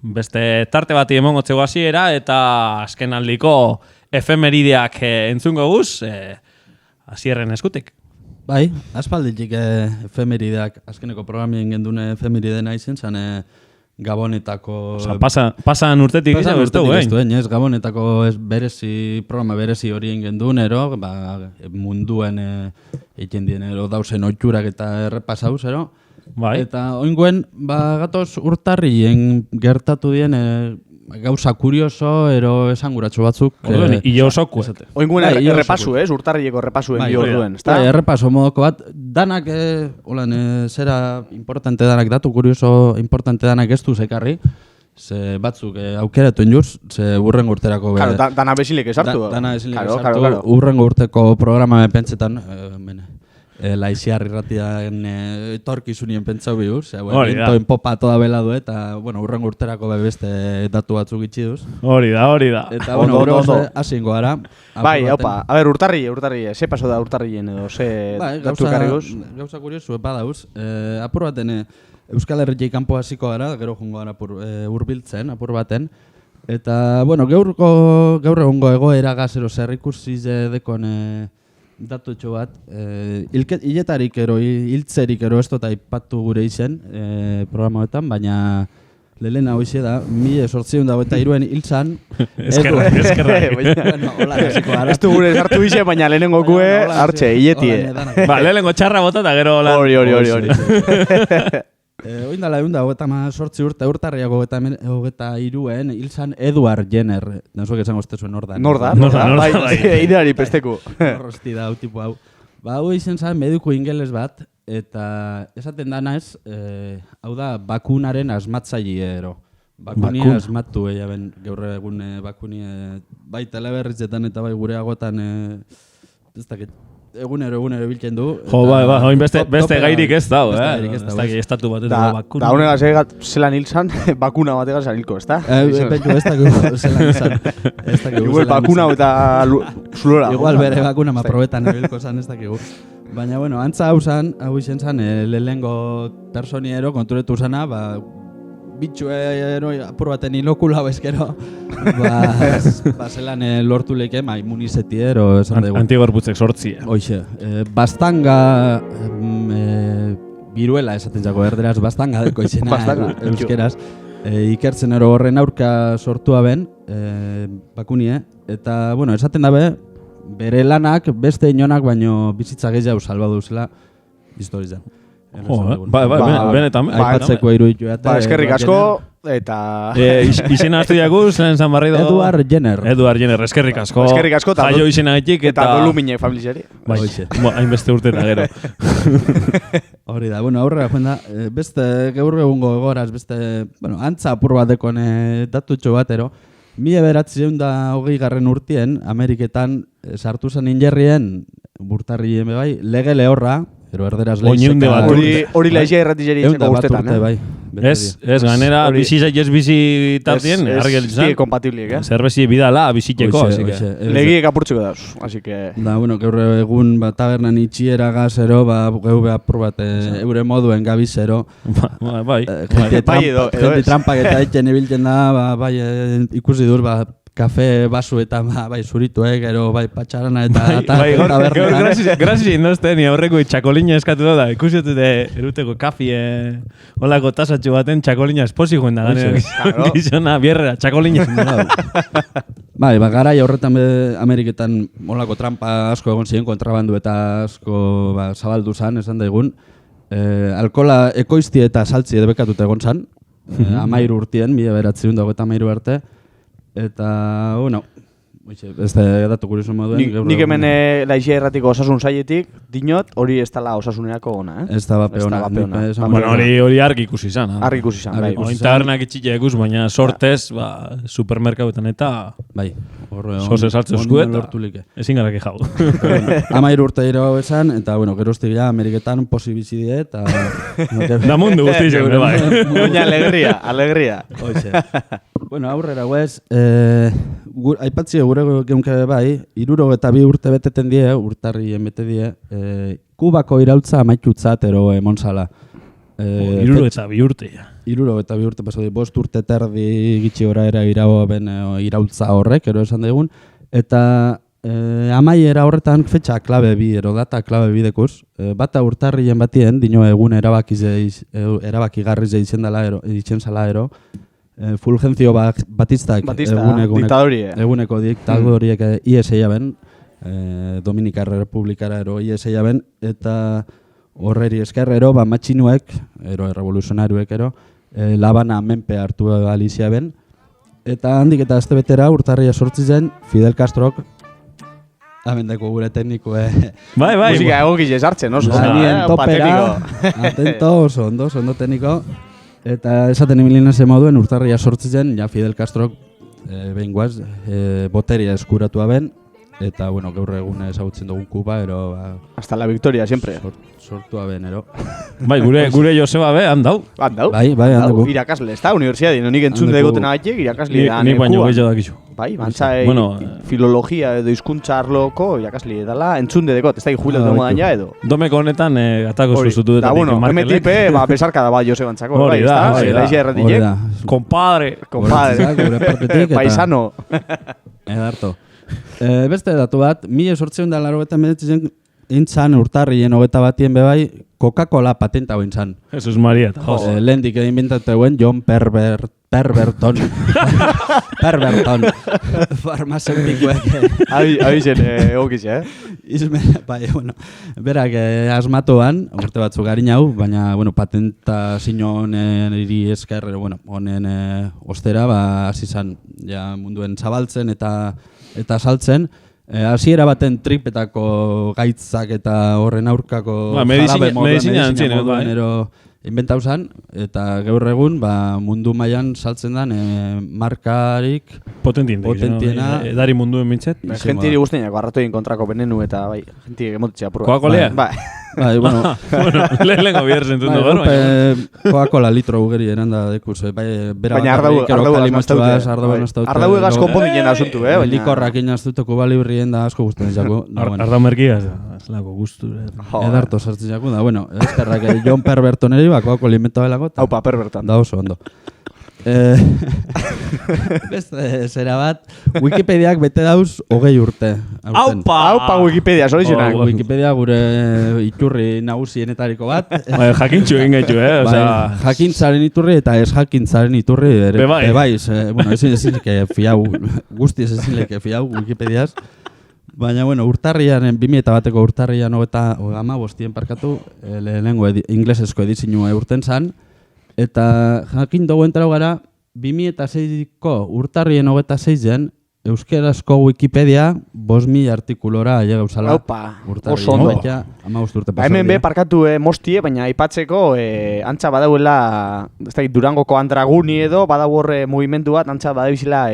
beste tarte bati emongotzeko hasiera eta azken aldiko efemerideak entzungo guz, Asierren eskutik. Bai, aspalditik efemerideak, azkeneko programien gendune efemeridena izen, zan Gabonetako... Pasan urtetik izan urtegu, ez Gabonetako programa berezi horien gendunero, munduen egiten dienero dausen oitxurak eta errepasauz, ero? Bai. Eta oinguen, gatoz urtarrien gertatu dien gauza kurioso, ero esanguratxo batzuk. Ile osoko. Oinguen errepasu, urtarrieko errepasuen bi orduen. Errepaso modoko bat, danak, zera importante danak, datu kurioso importante danak ez du zekarri, ze batzuk aukeratu injuz, ze urrengo urterako... Dana bezilik esartu. Dana bezilik esartu, urrengo urteko programa pentsetan, Laiziar irratian etorkizunien pentsau bihuz, entoen popa toda bela du, eta urrengo urterako beste datu batzuk itxi duz. Hori da. Eta hori asingo gara. Bai, haupa, a ber, urtarri, ze paso da urtarrien edo, ze datu karriguz? Gauza kuriosu, badauz, apur baten Euskal Herritik kanpo hasiko gara, gero jongo gara urbiltzen, apur baten. Eta, gaur egongo egoera gazero zer ikusi dekon datutxo bat, hiletarik ero, hiltzerik ero ez dut aipatu gure izen programoetan, baina lehena hoxe da, 1823 hiltzan... Eskerrak. Ez du gure sartu izen, baina lehenengo kue, hartxe, hiletie. Lehenengo txarra bota eta gero... Hori. Oindala egun da, 18 urte urtarriak 23en hilzan Edward Jenner. Nazuek esango estezuen Nordan. Bai, ideari pesteku. Horrosti da, tipu hau. Hau izen zan mediku ingeles bat, eta esaten dana ez, hau da, bakunaren asmatzailero. Bakunia asmatu, gaur egun bakunia, bai teleberritzetan eta bai gure agotan, ez dakit. Egunero biltzen du. Bai, beste gairik ez dau, ez dakit estatu bat edo bakuna. Da honegaz zelan hilzan, bakuna bategaz hilko, ez da? Bentu, ez dakit zelan hilzan. Igual bakuna eta zulora. Igual bere bakuna maprobetan hilko zan, ez dakit. Baina, antza hau izen zan, lehengo personiero konturetu zana, bitxu apur baten inokula bezkero, zelan lortu leke, immunizetiero, esan dugu. Antigorputzek sortzi. Hoxe, bastanga biruela esaten zago erderaz, bastanga deko izena euskeraz. Ikertzen ero horren aurka sortua ben, bakunie, eta, esaten dabe, bere lanak beste inonak baino bizitza gehiago salbadu zela historizan. Benetan. Aipatzeko iruditu eta... Eskerrik asko, eta... Izena hartu diaguz, lehen zan barri do... Edward Jenner, eskerrik asko. Jaio izena gaitik eta... Eta doluminek familiari. Hainbeste urte eta gero. Hori da, aurrera joan da, beste gaur egungo egoraz, beste, antza apur bateko datutxo batero, 1920 urtien, Ameriketan sartu zen injerrien, burtarri bai, lege lehorra, ero erderaz lehizeka... Hori laizia erratizari entzeko urtetan, Ez, ganera, bizi tartien, argi elitzen. Estie kompatibliek, Zerbezi bidala, biziteko. Legiek apurtzuko dauz, así que... Da, gaur egun tabernan itxiera gazero, geu apur bat eure moduen gabizero. Bai. Gente trampak eta etxen ibiltzen da, ikusi dur, kafe, basu eta zuritu, gero patxarana eta taberna. Grazia indozte, ni aurreko txakolina eskatu da, ikusi dute eruteko kafi, holako tasatxu baten txakolina esposi joen da, gizona, bierrera, txakolina. Garai horretan Ameriketan holako trampa asko egon ziren, kontrabandu eta asko zabaldu zan, esan daigun. Alkola ekoizti eta saltzi edebekatuta egon zan, 13 urtien, 1923 arte. Eta, ez da datu kurioso moduen. Nik hemen laizia erratiko osasun saietik, dinot, hori ez dala osasunerako gona, Ez da bapeona. Hori argi ikusi izan. Argi ikusi izan, bai. Tabernak itxile eguz, baina sortez, supermerkauetan eta... Bai. Soze saltze oskuet, ezin garaki jau. 13 urte dira esan, eta, geroztik ja, Ameriketan posibizidie, eta... Da mundu guzti izan, bai. Baina alegria. Aurrera, guez, aipatzi gure geunke bai, 62 urte beteten die, urtarrien bete die, Kubako iraultza amaitutzat ero emonzala. 2 urte. 2 urte pasau di, 5 urte terdi gitxi gora era iraultza horrek, ero esan daigun, eta amaiera horretan fetxa klabe bi, ero data klabe bidekuz, bata urtarrien batien, dino egun erabakigarriz eitzen zala ero, Fulgencio Batistak eguneko diktadoriek IES-a ben, Dominikar Republikara ero IES-a ben, eta horreri esker ero, matxinuek, ero revoluzionariuek ero, Labana menpe hartu alizia ben, eta handik eta azte betera urtarria sortzi zen Fidel Castrok, amendeko gure tekniko, Bai. Musika egokiz esartzen, oso. Zanien topera, atento, oso ondo tekniko. Eta esaten emilina ze moduen urtarria sortzi zen, ja Fidel Castrok behin guaz, boteria eskuratua ben, eta, bueno, gaur egun ezagutzen dugun Kuba, ero... Hasta la victoria, siempre. Sortua ben, ero. Bai, gure Joseba be, handau. Handau? Bai, handau. Irakasle, ez da, universiadin, nik entzun degoten agatik, irakasle da. Ni baino gehiago dakizu. Bai, bantzai, filologia edo hizkuntza arloko irakasle dela, entzun dedekot, ez da, jubilatu modan ja edo. Domeko honetan, atako zuzutu detatik. Da, bueno, emetipe, besarka da, Joseba antzako. Hori da. Compadre. Paisano. Edarto. Beste datu bat, 1889 intzan urtarrien 21 bebai Coca-Cola patenta hoin zan. Jesus Maria. Lehendik egin bintateuen John Perberton. Perberton. Farmazeutikoek. Abizen egokiz, Bai, bueno, berak asmatuan, urte batzuk garin hau, baina, bueno, patenta honen iri esker, bueno, honen ostera, hasi zan, ja munduen zabaltzen eta saltzen. Hasiera baten tripetako gaitzak eta horren aurkako medizina moduen inventau zan, eta gaur egun mundu mailan saltzen den markarik potentiena edari munduen mintzet. Gentiri guztiak barratoien kontrako benenu eta bai, gentiri emotitzea purua. Coca-Colea? Bai, bueno. Lehenko bihar zentzen dugu. Coca-Cola litro ugeri eranda dekuz. Baina ardau egaz konpondinen asuntu, likorrak inaztute Kuba Librien da asko guztien jako. Ardau merkiaz, zelako guztu. Edarto sartzen jako, da, bueno, eskerrak John Perberton eri, Coca-Cola inventau belako. Haupa, Perberton. Da oso, ondo. Beste zera bat, Wikipediak bete dauz 20 urte. Aupa Wikipedia, solizionak. Wikipedia gure iturri nagusienetariko bat. Jakintxu egin gaitu, jakintzaren iturri eta ez jakintzaren iturri. Bebaiz, bueno, ezin fiau, guztiz ezin fiau Wikipediaz. Baina, bueno, urtarriaren, 2001ko urtarrian 15 parkatu, lehenengo inglesesko edizinua urten zan, eta jakin dugu entrau gara, 2006ko urtarrien 26-en, euskerazko Wikipedia 5.000 artikulora aile gauzala. Aupa, oso ondo. Hemen be parkatu mostie, baina aipatzeko antza badauela, Durangoko Andraguni edo, badau horre mugimendu bat, antza badabizela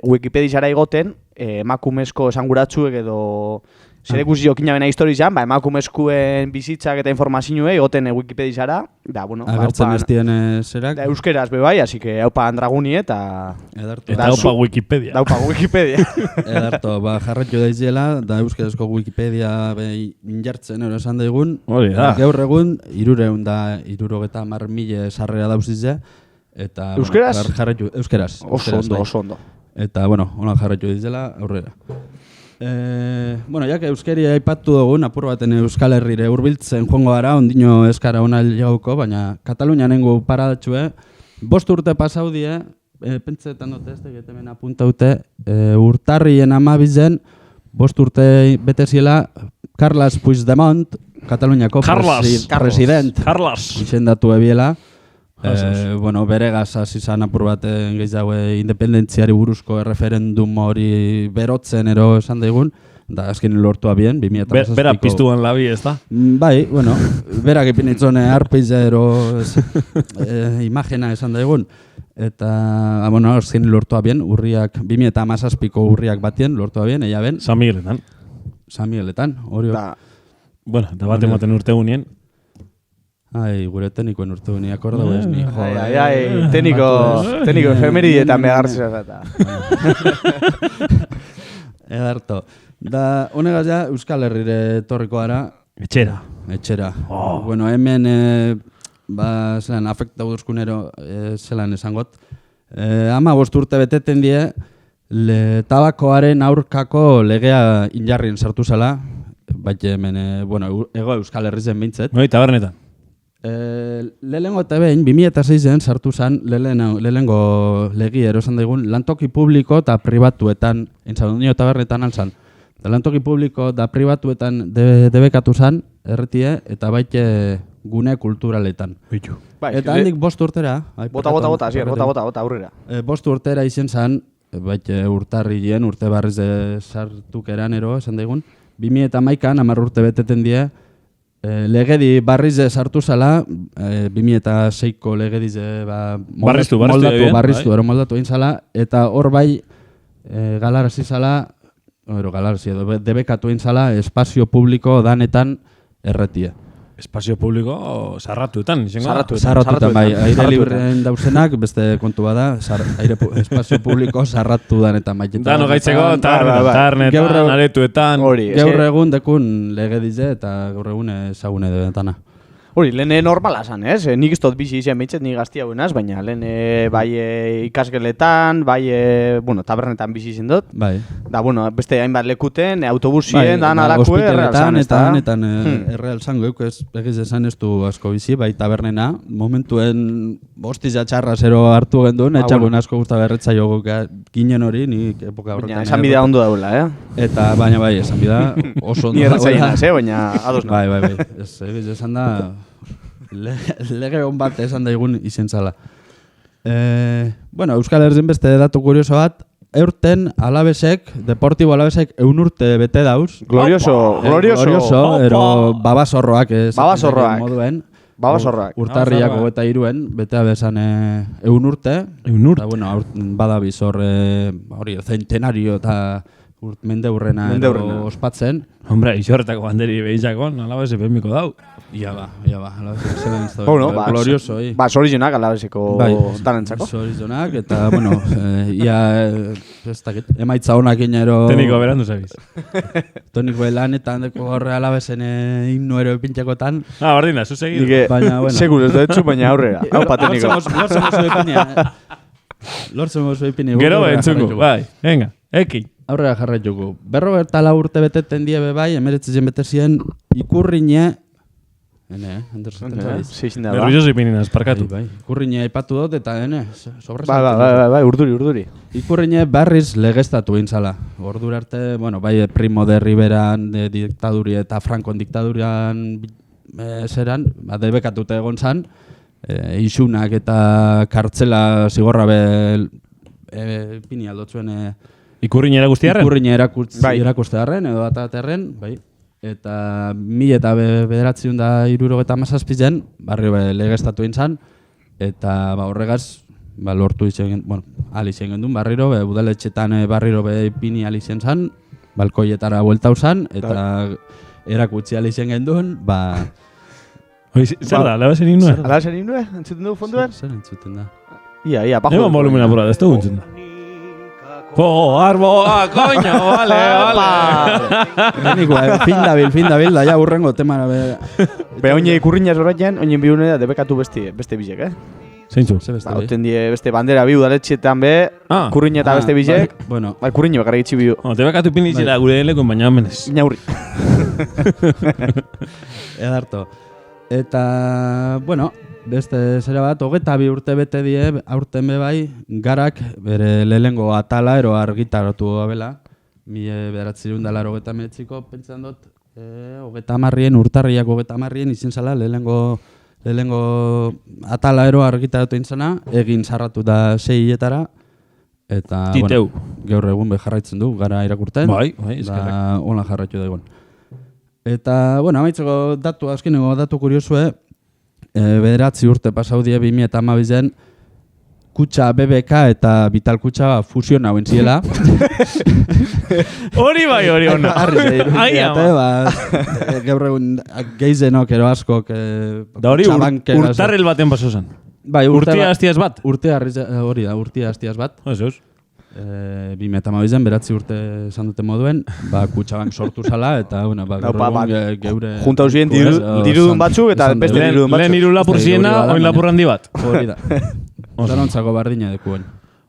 Wikipediara egoten, emakumezko esanguratsuek edo zerekusi jokina bena historizan, emakumezkuen bizitzak eta informazioe egoten Wikipediara, da, bueno, agertzen ez dien zerak. Da, euskeraz bebai, así que haupa Andraguni eta haupa Wikipedia. Da, haupa Wikipedia. Edarto, jarretu daizela, da euskerazko Wikipedia injartzen esan daigun. Gaur egun, 370.000 sarrera dauzize. Euskeraz? Euskeraz. Oso ondo. Eta, bueno, ona jarretu daizela, aurrera. Bueno, jak euskeria aipatu dugun, apur baten Euskal Herrire hurbiltzen joango gara, ondino eskara ona jauko, baina Katalunian nengo paradatxue, 5 urte pasau die, pentsetan dute ez tegetemen apuntaute, urtarrien 12-en, 5 urte bete ziela, Carles Puigdemont, Kataluniako president, izendatu ebiela, bueno, beregaz hasi zan apur baten gehiago independentziari buruzko referendum hori berotzen ero esan daigun, da azken lortua bien, 2007ko. Bera piztuan labi, ez da? Bai, bueno, berak ipinitzone arpeiza ero imagena esan daigun. Eta, bueno, azken lortua bien, urriak, 2017ko urriak batien lortua bien, eia ben. San Migueletan, hori hori. Bueno, eta bat ematen urte unien. Ai, gure teknikoen urte unien, akorda ez ni. Tekniko efemeridietan behartzea eta. Edarto. Da, honegaz ja, Euskal Herrire torriko gara. Etxera. Bueno, hemen zelan, afekta duzkunero, zelan esangot. 15 urte beteten die, tabakoaren aurkako legea injarrien sartu zela, baina hemen, ego Euskal Herrizen behintzet. Tabernetan. Lehenengo eta behin, 2006en sartu zen, lehenengo legi erosan daigun, lantoki publiko eta pribatuetan, entzadunio tabernetan alzan. Lantoki publiko eta pribatuetan debekatu zen, erretie, eta baite gune kulturaletan. Bitu. Eta handik 5 urtera. Bota, aurrera. 5 urtera izen zen, baite urtarrien, urte barriz sartukeran ero, esan daigun, 2011an, 10 urte beteten die, legedi barriz sartu zala, 2006ko legediz moldatu egin zala, eta hor bai galarazi zala, debekatu egin zala, espazio publiko danetan erretie. Espazio publiko sarratuetan, izango? Sarratuetan, bai. Aire libreen dauzenak, beste kontu bada, espazio publiko sarratu danetan. Dano gaitzeko, tarnetan, aretuetan. Gaur egun dekun legedize eta gaur egun ezagune denetana. Hori, lehen normala zan, ez? Nik iztot bizi izan behitzet, nik gaztia guenaz, baina lehen bai ikasgeletan, bai tabernetan bizi izan dut. Bai. Da, beste hainbat lekuten, autobusien, dan alakue, erreal zan, ez da? Hospitaletan, erreal zango, egiz esan ez du asko bizi, bai tabernena. Momentuen bostiza txarra zero hartu genduen, etxakuen asko guzta berretza jogu ginen hori, nik epoka horretan. Baina, esan bidea ondo daula, Eta, baina bai, esan bidea oso ondo daula. Ni erretzainaz, baina ados no. Bai. Ez esan da... Lege hon bat esan daigun izen zala. Euskal Herrien beste datu kurioso bat, eurten Alabesek, Deportibo Alabesek 100 urte bete dauz. Glorioso. Ero babazorroak. Babazorroak. Urtarriak 23en, betea bezan 100 urte. 100 urte. Eta, badabiz hori, centenario eta mende hurrena ospatzen. Hombre, isorretako banderi behizakon, Alabese pemiko dau. Ia ba, Alabese zelen ez da. Glorioso, Sorizionak Alabeseko talentzako. Sorizionak, eta, ia, ez dakit, emaitza honak inero... Teniko berandu zabiz. Toniko lanetan deko horre Alabesen himno ero epintxakotan. Bardina, zu segir. Segur ez da etxu, baina aurrera. Haupa, Teniko. Lortzen mozu epini. Gero entzungu, bai, venga, eki. Aurrera jarraituko. 44 urte beteten die bai, 19 bete ziren ikurrine... Nervioso ipinina, esparkatu. Ikurrine aipatu dut eta Bai, urduri. Ikurrine barriz legeztatu intzala. Ordura arte, bai, Primo de Riberan diktaduri eta Frankon diktadurian zeran, debekatute egon zan, isunak eta kartzela zigorra ipini aldotzuen... Ikurrine erakustiarren? Ikurrine erakustiarren, edo ataterren, bai. Eta 1967 barrio legeztatu intzan, eta horregaz lortu izan, alizien gendun barriro, udaletxetan barriro ipini alizien zan, balkoietara buelta usan, eta erakutsi alizien gendun, Zer da, Alabesen himnua? Alabesen himnua? Entzuten dugu fonduan? Zer entzuten da? Ia, bajo. Eman volumena pura, ez dugu entzuten da. Arboa, coño, vale. Fin dabil, da ja urrengo temara. Oine ikurriñaz horretzen, oine bihune da debekatu beste bizek, Zeintzu? Hauten die beste bandera bi udaletxetan kurriña eta beste bizek. Kurriña bakarrik itxi bihu. Debekatu pinditzela gure heleko baina amenez. Inaurri. Edarto. Eta, beste zera bat, 22 urte bete die, aurten bai, garak bere lehengo atala ero argitaratu gabela. 1989ko pentsan dut, 30 urtarriak 30 izin zala lehengo atala ero argitaratu intzana, egin zarratu da 6etara. Eta, gaur egun jarraitzen du, gara irakurten. Bai, eskerrak. Da, hola jarraitu da egon. Eta, amaitzeko datu, azkeneko datu kuriosue, 9 urte pasau die 2012en kutxa BBK eta Vital kutxa fusiona hauen ziela. Hori ona. Gaur egun geizenok ero askok... Da hori urtarrel baten paso zen. Bai, urtia hastiaz bat. Hori da, urtia hastiaz bat. Esos. 2012 beratzi urte esan dute moduen, Kutxabank sortu zala, eta geure... Junta usien dirudun batzuk eta beste dirudun batzuk. Lehen hiru lapur ziena, oin lapur handi bat. Hori da. Danontzako bardina dekuen.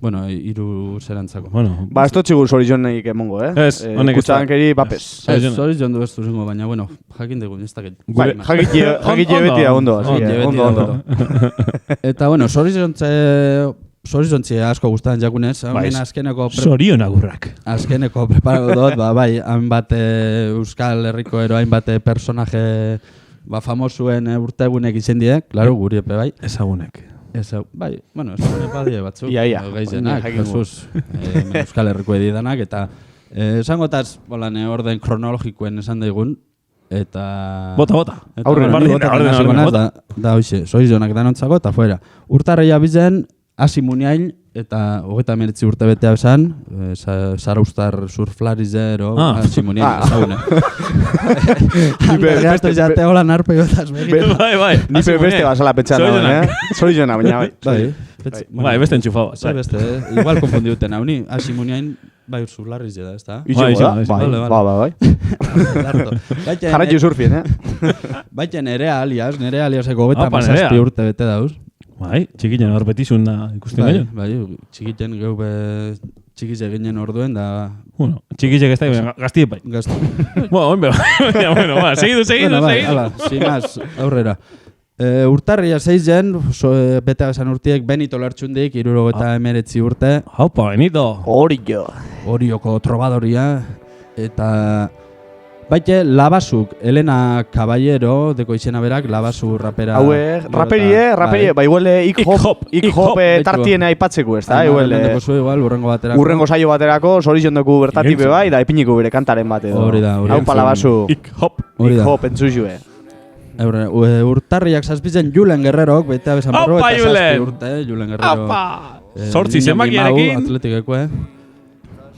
Bueno, hiru zerantzako. Bueno, ez totxigur zorizionek emongo, Ez, honek ez da. Kutxabankeri bapes. Zorizion du ez duzengo, baina, bueno, jakin dugu, ez dakit. Jakitxe beti da ondo. Ondo. Eta, bueno, zoriziontzi asko gustatzen jakunez. Azkeneko... Zorion agurrak. Azkeneko preparago dut, hainbat Euskal Herriko ero, hainbat personaje famosuen urtegunek izen diek, klaro, guri epe bai. Ezagunek. Bueno, ezagunek badie batzuk. Ia. Gaizenak, Jesus, Euskal Herriko edidanak, eta esangotaz, orden kronologikoen esan daigun, eta... Bota. Da hoxe, zorizionak danontzako, eta fuera. Urtarreia bizen, hasi muniain, eta 39 urte betea esan, Zaraustar surflarizero, hasi muniain, ezagune. Beste jate hola narpe gotaz begit. Bai. Ni beste basala pentsan dago, Zorizionak, baina bai. Bai, beste entxufago. Beste, igual konfundiuten hau, ni hasi muniain, bai surflarizero da, ez da? Bai. Jarraitu surfien, Baiten nere aliaseko 27 urte bete dauz. Bai, txikiten hor betizun da ikusten gaino. Bai, txikiten geu txikiz eginen orduen da... Bueno, txikizek ez da, gaztie pai. Bueno, segidu. Hala, sin más, aurrera. Urtarria 6 bete esan urtiek Benito Lertxundik, 79 urte. Haupa, Benito. Orioko trobadoria. Eta... Baite, Labasuk, Elena Caballero, deko izena berak, Labasu rapera... Raperi, bai huele hip-hop tartiena aipatzeko ez da, huele... Urrengo saio baterako, zorizion dugu bertatipe bai, da epiniko bere kantaren bat edo. Hori da. Haupa Labasu, hip-hop entzuzue. Urtarriak zazpizen Julen Guerrerok, baitea besan berro, eta zazpi urte, Julen Guerrero... Sortzi zenbakiarekin. Atletikeko,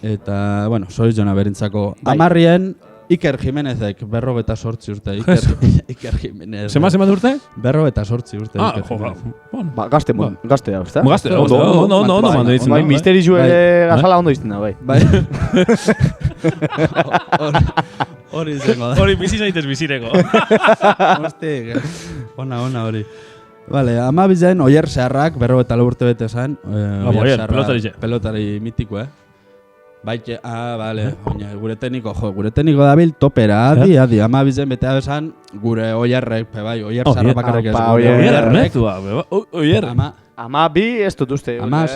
eta, bueno, zoriziona berintzako. Amarrien... Iker Jimenezek, 48 urte, Iker Jimenez. Zema urte? 48 urte. Gazte da, ez da? Gazte, ondo mando ditzen da. Misterizu gazala ondo ditzen da, bai. Hori izango da. Hori bizi zaitez bizireko. Hostik, ona hori. Vale, ama bizen, Oier Zeharrak, 44 urte bete esan. Oier Zeharrak, pelotari mitiko, Baite, bale, gure tekniko dabil topera, adi, ama bizen betea besan, gure Oierrek, bai, Oier Zeharrak bakarrik ez. Oierrek, Oier. Ama bi ez dut uste. Ama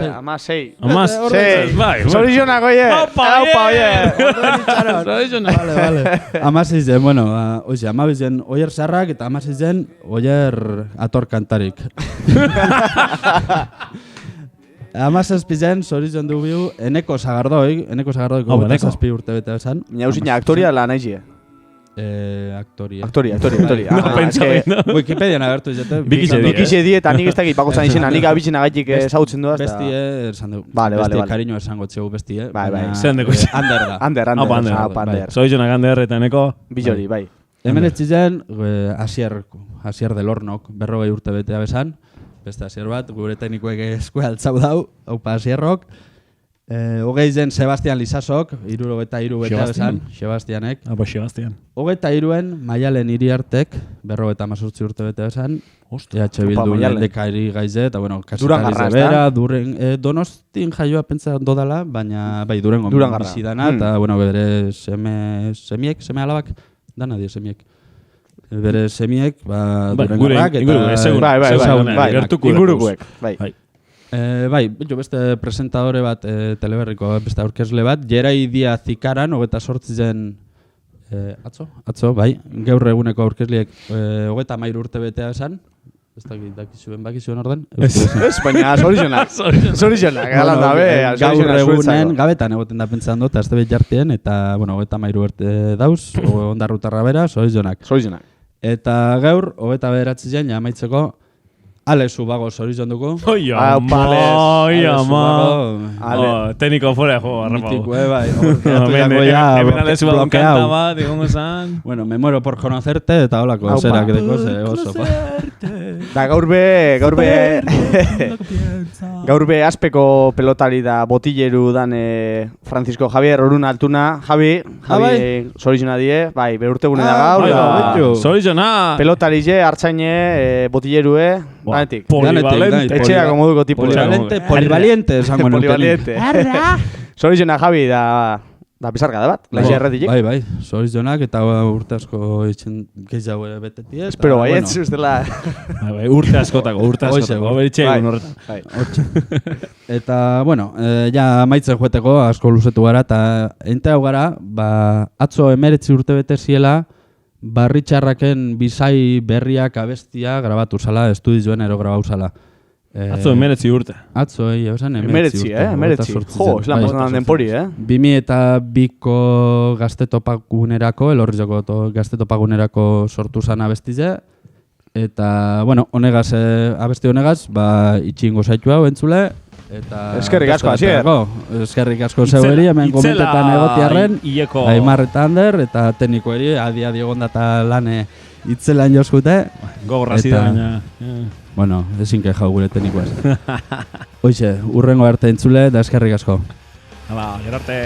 sei. Bai. Zorizionak, Oier. Aupa, Oier. Zorizionak. Vale. Ama zeizen, bueno, ama bizen Oier Zeharrak eta ama zeizen Oier ator kantarik. Amazazpizen, zorizion dugu, Eneko Sagardoi, zazpi urte bete esan. Nauzina, aktoria la naizie? Aktoria. Wikipedian agertu izate. Bikize die, eta nik ez dakit pakotzan izena, nik abitxen agaitik ezagutzen duaz. Bestie, esan dugu. Bestie, kariño esango txegu bestie. Bai. Zer handeko izan? Ander. Zorizionak Ander eta Eneko. Bijori, bai. Hemen ez zizen, Asier del Hornok, 40 urte betea besan. Beste Asier bat, gure teknikoek eskue altzau dau, haupa Asierrok. Hogei zen Sebastian Lizasok, 63 betea besan, Sebastianek. Sebastian. 23en Maialen Iriartek, 58 urte betea besan. EH Bildu lendekari gaize, eta bueno, kasetari zebera, Donostin jaioa pentsa dodala, baina bai, Durango bizi dana, eta bueno, bere seme alabak, dana die semiek. Bere semiek, Durangarrak, eta ingurukuek. Bai, beste presentadore bat teleberriko, beste aurkezle bat, Jerai Diaz Ikaran, 28 zen atzo, bai, gaur eguneko aurkezliek 33 urte betea esan, ez dakizuen orden? Ez, baina zorizionak, galan dabe, gaur egunen, gabetan egoten da pentsan dut, azte bet jartien, eta, bueno, 33 urte dauz, ondarrutarra bera, zorizionak. Eta gaur, 29 zen, amaitzeko, Alex Ubago zorizonduko. Oi, ama. Técnico fuera de juego, Mítico, bai. Hemen Alex Ubago kanta bat, digongo zan. Bueno, me muero por conocerte, eta holako zerak deko oso. Da gaur be aspeko pelotari da botilleru dan Francisco Javier Orun Altuna. Javi, zorizona die, bai, berurtegune da gaur. Zorizona. Pelotari je, hartzaine, botillerue, danetik. Polivalente. Etxeako moduko tipo. Polivaliente, esango nuke. Polivalente. Zorizona Javi da bizarga da bat, laixia erretik. Bai, zorizonak eta urte asko itxen gehiago betetik. Espero baietz ustela. Urte askotako, beritxegun horretan. Eta, bueno, ja maitzen joeteko asko luzetu gara, eta ente hau gara, atzo 19 urte bete ziela, Barritxarraken bizai berriak abestia grabatu zala, estudizioen ero grabatu zala. Atzo 19 urte. Atzo, esan 19 urte. 19. Jo, eslan pasan denpori, 2002ko gaztetopagunerako, elorrizoko gaztetopagunerako sortu zan abestize. Eta, bueno, abesti honegaz, itxingo zaitu hau entzule. Eskerrik asko, Asier. Eskerrik asko zeueri, hemen komentetan egotiarren. Aimar eta Ander, eta teknikoeri, adi gondata lane itzelan jozkute. Gogorra zida, baina. Bueno, ezin keja gure teknikoaz. Hoxe, urrengo arte entzule, da eskerrik asko. Hala, gerarte.